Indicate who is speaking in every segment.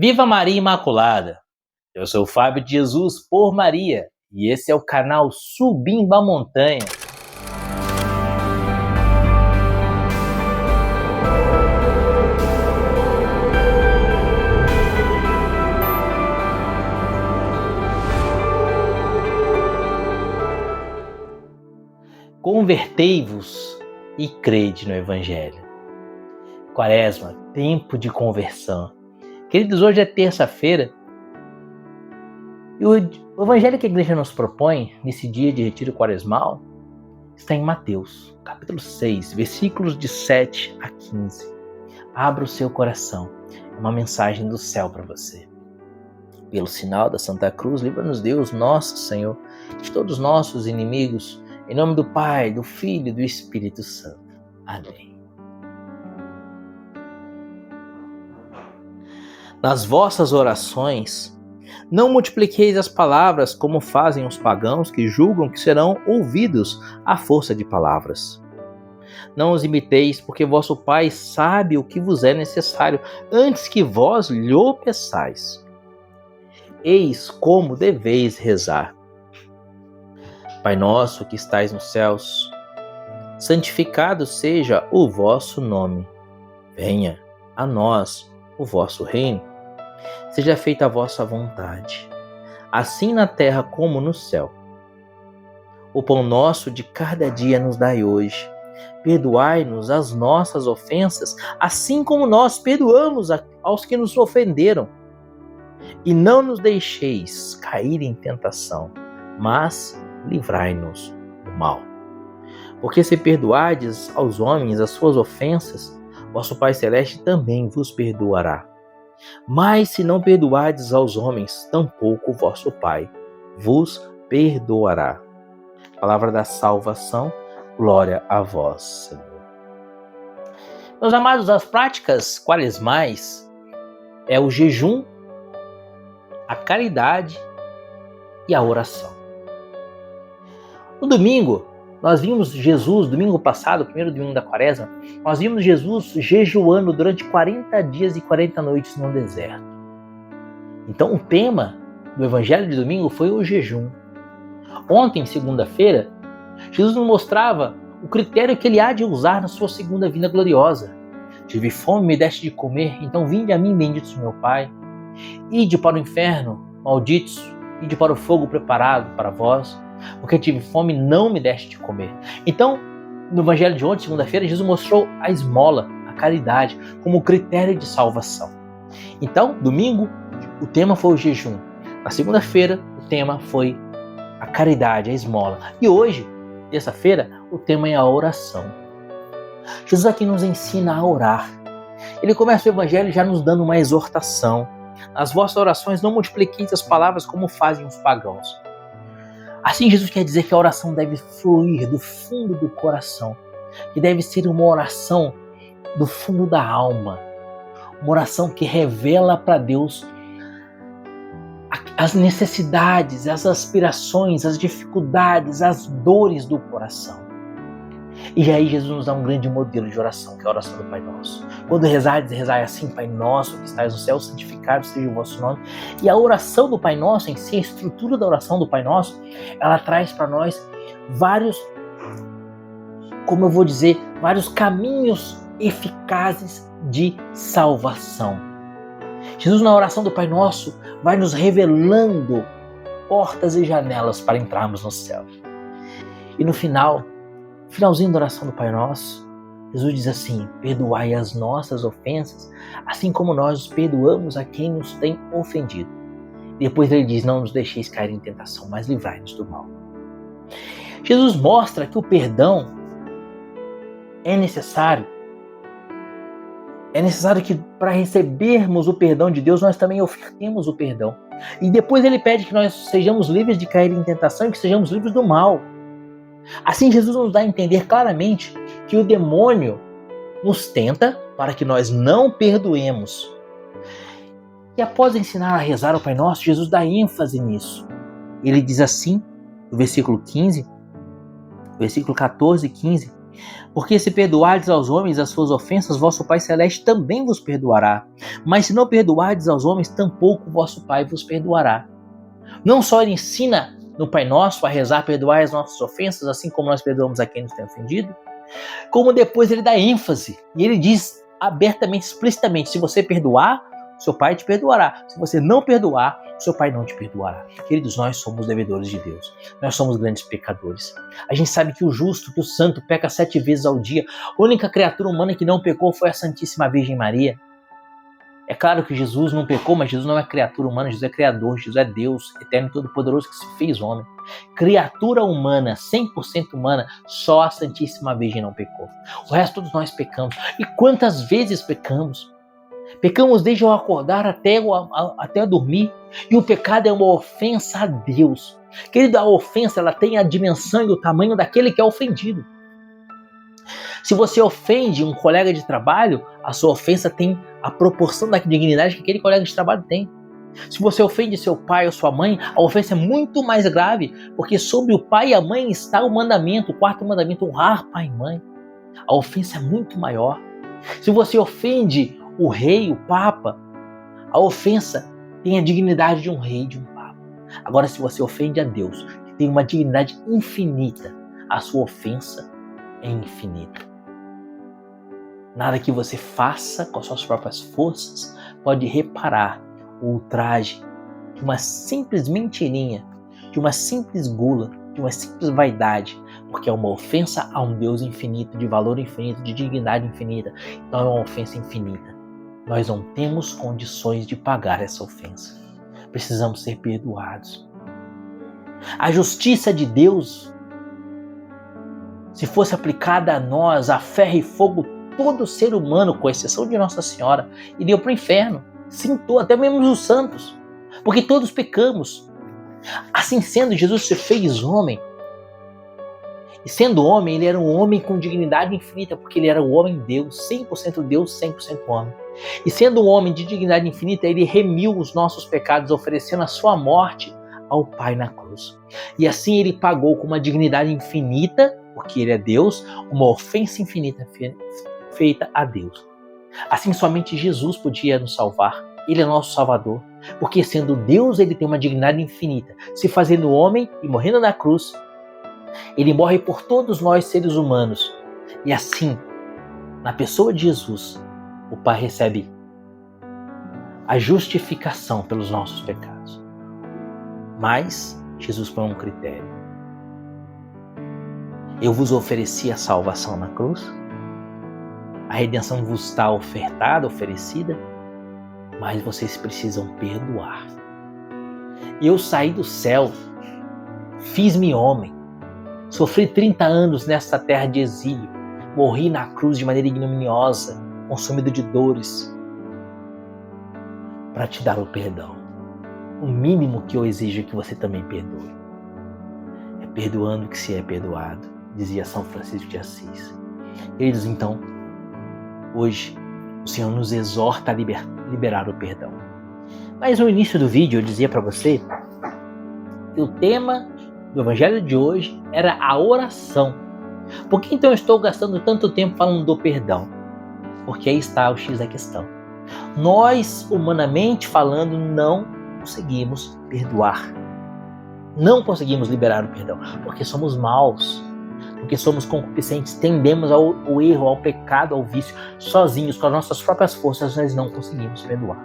Speaker 1: Viva Maria Imaculada! Eu sou o Fábio de Jesus por Maria e esse é o canal Subindo a Montanha. Convertei-vos e crede no Evangelho. Quaresma, tempo de conversão. Queridos, hoje é terça-feira e o Evangelho que a igreja nos propõe nesse dia de retiro quaresmal está em Mateus, capítulo 6, versículos de 7 a 15. Abra o seu coração, é uma mensagem do céu para você. Pelo sinal da Santa Cruz, livra-nos Deus, nosso Senhor, de todos os nossos inimigos, em nome do Pai, do Filho e do Espírito Santo. Amém. Nas vossas orações, não multipliqueis as palavras como fazem os pagãos que julgam que serão ouvidos à força de palavras. Não os imiteis, porque vosso Pai sabe o que vos é necessário antes que vós lhe peçais. Eis como deveis rezar. Pai nosso que estais nos céus, santificado seja o vosso nome. Venha a nós o vosso reino. Seja feita a vossa vontade, assim na terra como no céu. O pão nosso de cada dia nos dai hoje. Perdoai-nos as nossas ofensas, assim como nós perdoamos aos que nos ofenderam. E não nos deixeis cair em tentação, mas livrai-nos do mal. Porque se perdoardes aos homens as suas ofensas, vosso Pai Celeste também vos perdoará. Mas se não perdoardes aos homens, tampouco vosso Pai vos perdoará. Palavra da salvação, glória a vós, Senhor. Meus amados, as práticas quaresmais é o jejum, a caridade e a oração. No domingo, nós vimos Jesus, domingo passado, primeiro domingo da Quaresma, nós vimos Jesus jejuando durante 40 dias e 40 noites no deserto. Então o tema do Evangelho de domingo foi o jejum. Ontem, segunda-feira, Jesus nos mostrava o critério que ele há de usar na sua segunda vinda gloriosa. Tive fome, me deste de comer, então vinde a mim, benditos meu Pai. Ide para o inferno, malditos, ide para o fogo preparado para vós. Porque tive fome, não me deste de comer. Então, no Evangelho de ontem, segunda-feira, Jesus mostrou a esmola, a caridade, como critério de salvação. Então, domingo, o tema foi o jejum. Na segunda-feira, o tema foi a caridade, a esmola. E hoje, terça-feira, o tema é a oração. Jesus aqui nos ensina a orar. Ele começa o Evangelho já nos dando uma exortação. Nas vossas orações, não multipliqueis as palavras como fazem os pagãos. Assim, Jesus quer dizer que a oração deve fluir do fundo do coração, que deve ser uma oração do fundo da alma, uma oração que revela para Deus as necessidades, as aspirações, as dificuldades, as dores do coração. E aí Jesus nos dá um grande modelo de oração, que é a oração do Pai Nosso. Quando rezardes, rezai assim: Pai Nosso que estais no céu, santificado seja o vosso nome. E a oração do Pai Nosso em si, a estrutura da oração do Pai Nosso, ela traz para nós vários caminhos eficazes de salvação. Jesus, na oração do Pai Nosso, vai nos revelando portas e janelas para entrarmos no céu. E no finalzinho da oração do Pai Nosso, Jesus diz assim: perdoai as nossas ofensas, assim como nós perdoamos a quem nos tem ofendido. Depois ele diz: não nos deixeis cair em tentação, mas livrai-nos do mal. Jesus mostra que o perdão é necessário. É necessário que para recebermos o perdão de Deus, nós também ofertemos o perdão. E depois ele pede que nós sejamos livres de cair em tentação e que sejamos livres do mal. Assim, Jesus nos dá a entender claramente que o demônio nos tenta para que nós não perdoemos. E após ensinar a rezar o Pai Nosso, Jesus dá ênfase nisso. Ele diz assim, no versículo 14 e 15, Porque se perdoardes aos homens as suas ofensas, vosso Pai Celeste também vos perdoará. Mas se não perdoardes aos homens, tampouco vosso Pai vos perdoará. Não só ele ensina no Pai Nosso a rezar, perdoar as nossas ofensas, assim como nós perdoamos a quem nos tem ofendido, como depois ele dá ênfase. E ele diz abertamente, explicitamente, se você perdoar, seu Pai te perdoará. Se você não perdoar, seu Pai não te perdoará. Queridos, nós somos devedores de Deus. Nós somos grandes pecadores. A gente sabe que o justo, que o santo, peca 7 vezes ao dia. A única criatura humana que não pecou foi a Santíssima Virgem Maria. É claro que Jesus não pecou, mas Jesus não é criatura humana, Jesus é criador, Jesus é Deus, eterno e todo-poderoso que se fez homem. Criatura humana, 100% humana, só a Santíssima Virgem não pecou. O resto todos nós pecamos. E quantas vezes pecamos? Pecamos desde eu acordar até dormir. E o pecado é uma ofensa a Deus. Querido, a ofensa ela tem a dimensão e o tamanho daquele que é ofendido. Se você ofende um colega de trabalho, a sua ofensa tem a proporção da dignidade que aquele colega de trabalho tem. Se você ofende seu pai ou sua mãe, a ofensa é muito mais grave, porque sobre o pai e a mãe está o mandamento, o 4º mandamento, honrar pai e mãe. A ofensa é muito maior. Se você ofende o rei, o papa, a ofensa tem a dignidade de um rei, de um papa. Agora, se você ofende a Deus, que tem uma dignidade infinita, a sua ofensa é infinita. Nada que você faça com as suas próprias forças pode reparar o ultraje de uma simples mentirinha, de uma simples gula, de uma simples vaidade, porque é uma ofensa a um Deus infinito, de valor infinito, de dignidade infinita. Então é uma ofensa infinita. Nós não temos condições de pagar essa ofensa. Precisamos ser perdoados. A justiça de Deus, se fosse aplicada a nós, a ferro e fogo, todo ser humano, com exceção de Nossa Senhora, iria para o inferno. Sim, até mesmo os santos. Porque todos pecamos. Assim sendo, Jesus se fez homem. E sendo homem, ele era um homem com dignidade infinita, porque ele era o homem Deus, 100% Deus, 100% homem. E sendo um homem de dignidade infinita, ele remiu os nossos pecados, oferecendo a sua morte ao Pai na cruz. E assim ele pagou com uma dignidade infinita, porque ele é Deus, uma ofensa infinita feita a Deus. Assim somente Jesus podia nos salvar. Ele é nosso Salvador, porque sendo Deus, ele tem uma dignidade infinita. Se fazendo homem e morrendo na cruz, ele morre por todos nós seres humanos. E assim, na pessoa de Jesus, o Pai recebe a justificação pelos nossos pecados. Mas Jesus põe um critério. Eu vos ofereci a salvação na cruz, a redenção vos está ofertada, oferecida, mas vocês precisam perdoar. Eu saí do céu, fiz-me homem, sofri 30 anos nesta terra de exílio, morri na cruz de maneira ignominiosa, consumido de dores, para te dar o perdão. O mínimo que eu exijo é que você também perdoe. É perdoando que se é perdoado, dizia São Francisco de Assis. Queridos, então, hoje o Senhor nos exorta a liberar o perdão. Mas no início do vídeo eu dizia para você que o tema do Evangelho de hoje era a oração. Por que então eu estou gastando tanto tempo falando do perdão? Porque aí está o X da questão. Nós, humanamente falando, não conseguimos perdoar. Não conseguimos liberar o perdão, porque somos maus, porque somos concupiscentes, tendemos ao erro, ao pecado, ao vício, sozinhos, com as nossas próprias forças, nós não conseguimos perdoar.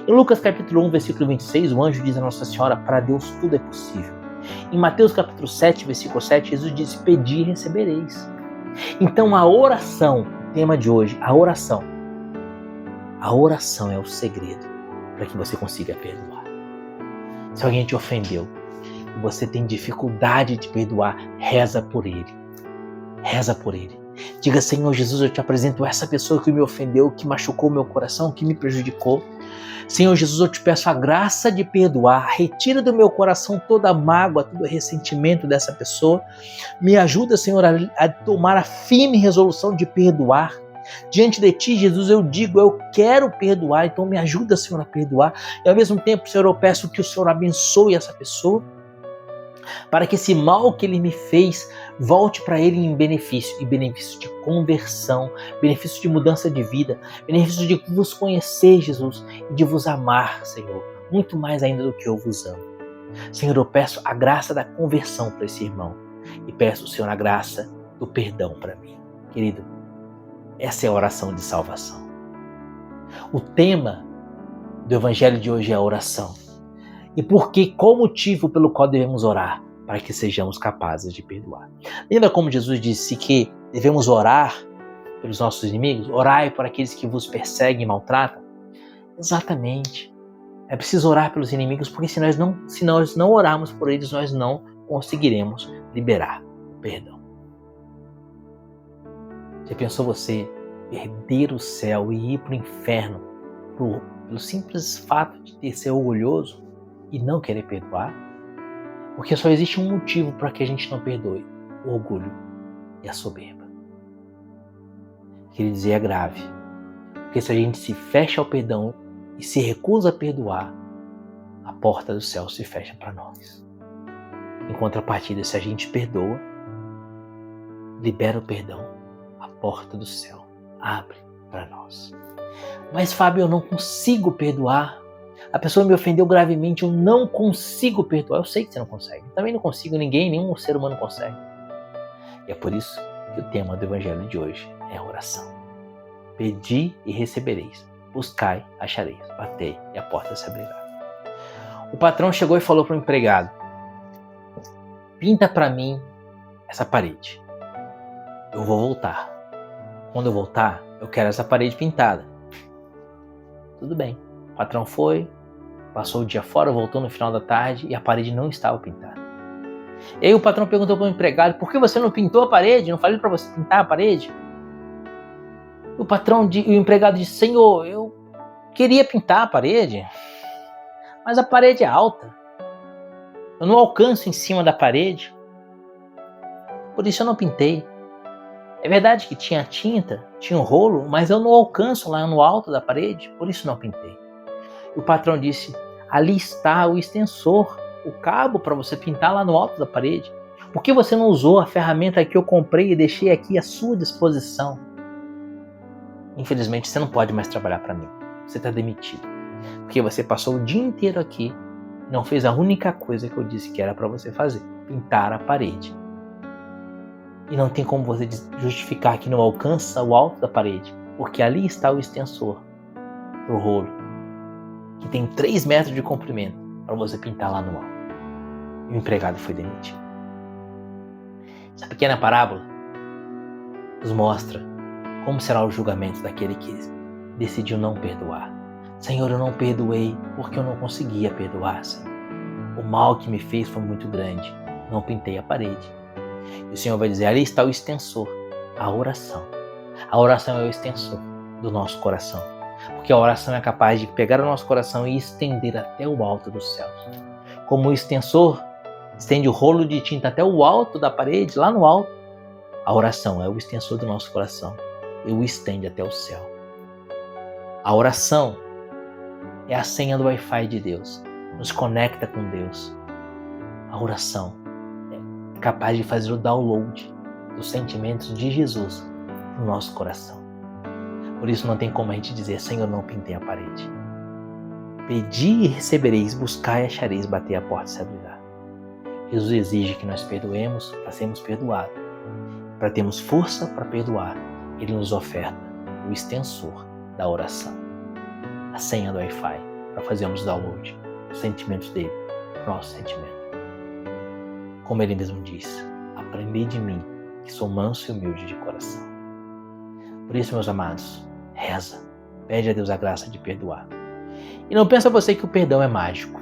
Speaker 1: Em Lucas capítulo 1, versículo 26, o anjo diz a Nossa Senhora, para Deus tudo é possível. Em Mateus capítulo 7, versículo 7, Jesus diz, pedi e recebereis. Então a oração, tema de hoje, a oração é o segredo para que você consiga perdoar. Se alguém te ofendeu e você tem dificuldade de perdoar, reza por ele. Reza por ele. Diga, Senhor Jesus, eu te apresento essa pessoa que me ofendeu, que machucou meu coração, que me prejudicou. Senhor Jesus, eu te peço a graça de perdoar. Retira do meu coração toda a mágoa, todo o ressentimento dessa pessoa. Me ajuda, Senhor, a tomar a firme resolução de perdoar. Diante de ti, Jesus, eu digo, eu quero perdoar, então me ajuda, Senhor, a perdoar. E ao mesmo tempo, Senhor, eu peço que o Senhor abençoe essa pessoa, para que esse mal que ele me fez volte para ele em benefício, e benefício de conversão, benefício de mudança de vida, benefício de vos conhecer, Jesus, e de vos amar, Senhor, muito mais ainda do que eu vos amo. Senhor, eu peço a graça da conversão para esse irmão e peço, Senhor, a graça do perdão para mim. Querido, essa é a oração de salvação. O tema do evangelho de hoje é a oração. E qual motivo pelo qual devemos orar? Para que sejamos capazes de perdoar. Lembra como Jesus disse que devemos orar pelos nossos inimigos? Orai por aqueles que vos perseguem e maltratam? Exatamente. É preciso orar pelos inimigos, porque se nós não orarmos por eles, nós não conseguiremos liberar o perdão. Já pensou você perder o céu e ir para o inferno pelo simples fato de ser orgulhoso e não querer perdoar? Porque só existe um motivo para que a gente não perdoe: o orgulho e a soberba. Queria dizer, é grave. Porque se a gente se fecha ao perdão e se recusa a perdoar, a porta do céu se fecha para nós. Em contrapartida, se a gente perdoa, libera o perdão, a porta do céu abre para nós. Mas, Fábio, eu não consigo perdoar. A pessoa me ofendeu gravemente, eu não consigo perdoar. Eu sei que você não consegue. Eu também não consigo, nenhum ser humano consegue. E é por isso que o tema do evangelho de hoje é a oração. Pedi e recebereis. Buscai, achareis. Batei e a porta se abrirá. O patrão chegou e falou para o empregado: pinta para mim essa parede. Eu vou voltar. Quando eu voltar, eu quero essa parede pintada. Tudo bem. O patrão foi, passou o dia fora, voltou no final da tarde e a parede não estava pintada. E aí o patrão perguntou para o empregado: por que você não pintou a parede? Não falei para você pintar a parede? O empregado disse: Senhor, eu queria pintar a parede, mas a parede é alta. Eu não alcanço em cima da parede. Por isso eu não pintei. É verdade que tinha tinta, tinha um rolo, mas eu não alcanço lá no alto da parede, por isso não pintei. O patrão disse: ali está o extensor, o cabo para você pintar lá no alto da parede. Por que você não usou a ferramenta que eu comprei e deixei aqui à sua disposição? Infelizmente, você não pode mais trabalhar para mim. Você está demitido. Porque você passou o dia inteiro aqui e não fez a única coisa que eu disse que era para você fazer: pintar a parede. E não tem como você justificar que não alcança o alto da parede, porque ali está o extensor pro rolo, que tem 3 metros de comprimento, para você pintar lá no alto. E o empregado foi demitido. Essa pequena parábola nos mostra como será o julgamento daquele que decidiu não perdoar. Senhor, eu não perdoei porque eu não conseguia perdoar, Senhor. O mal que me fez foi muito grande. Não pintei a parede. E o Senhor vai dizer: ali está o extensor, a oração. A oração é o extensor do nosso coração. Porque a oração é capaz de pegar o nosso coração e estender até o alto dos céus. Como o extensor estende o rolo de tinta até o alto da parede, lá no alto, a oração é o extensor do nosso coração e o estende até o céu. A oração é a senha do Wi-Fi de Deus. Nos conecta com Deus. A oração é capaz de fazer o download dos sentimentos de Jesus no nosso coração. Por isso não tem como a gente dizer: Senhor, não pintei a parede. Pedi e recebereis, buscai e achareis, batei a porta se abrirá. Jesus exige que nós perdoemos para sermos perdoados. Para termos força para perdoar, Ele nos oferta o extensor da oração, a senha do Wi-Fi, para fazermos download dos sentimentos dele, nosso sentimento. Como Ele mesmo diz: aprendei de mim, que sou manso e humilde de coração. Por isso, meus amados, reza, pede a Deus a graça de perdoar. E não pensa você que o perdão é mágico.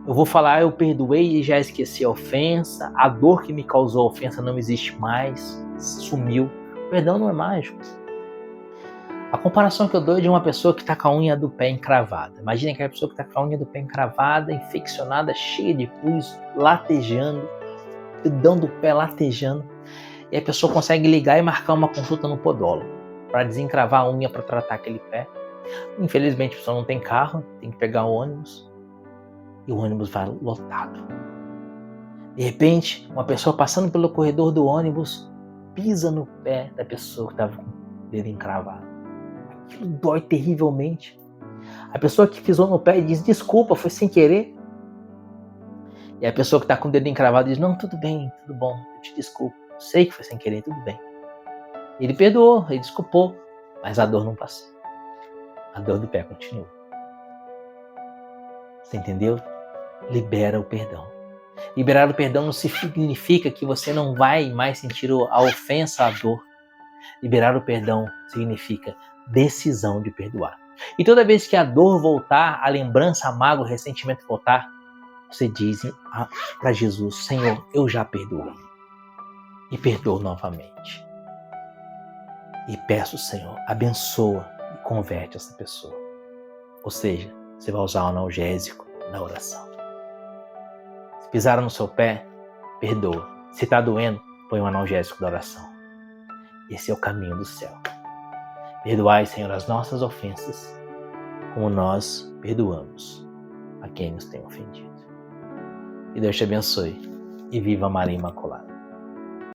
Speaker 1: Eu vou falar: eu perdoei e já esqueci a ofensa, a dor que me causou a ofensa não existe mais, sumiu. O perdão não é mágico. A comparação que eu dou é de uma pessoa que está com a unha do pé encravada. Imagina aquela pessoa que está com a unha do pé encravada, infeccionada, cheia de pus, latejando, o dedão do pé latejando, e a pessoa consegue ligar e marcar uma consulta no podólogo para desencravar a unha, para tratar aquele pé. Infelizmente a pessoa não tem carro, tem que pegar o ônibus, e o ônibus vai lotado. De repente, uma pessoa passando pelo corredor do ônibus pisa no pé da pessoa que estava com o dedo encravado. Aquilo dói terrivelmente. A pessoa que pisou no pé diz: desculpa, foi sem querer. E a pessoa que está com o dedo encravado diz: não, tudo bem, tudo bom, eu te desculpo. Sei que foi sem querer, tudo bem. Ele perdoou, ele desculpou, mas a dor não passou. A dor do pé continua. Você entendeu? Libera o perdão. Liberar o perdão não significa que você não vai mais sentir a ofensa, a dor. Liberar o perdão significa decisão de perdoar. E toda vez que a dor voltar, a lembrança, a mágoa, o ressentimento voltar, você diz para Jesus: Senhor, eu já perdoei. E perdoo novamente. E peço, Senhor, abençoa e converte essa pessoa. Ou seja, você vai usar o analgésico da oração. Se pisaram no seu pé, perdoa. Se está doendo, põe um analgésico da oração. Esse é o caminho do céu. Perdoai, Senhor, as nossas ofensas, como nós perdoamos a quem nos tem ofendido. Que Deus te abençoe e viva Maria Imaculada.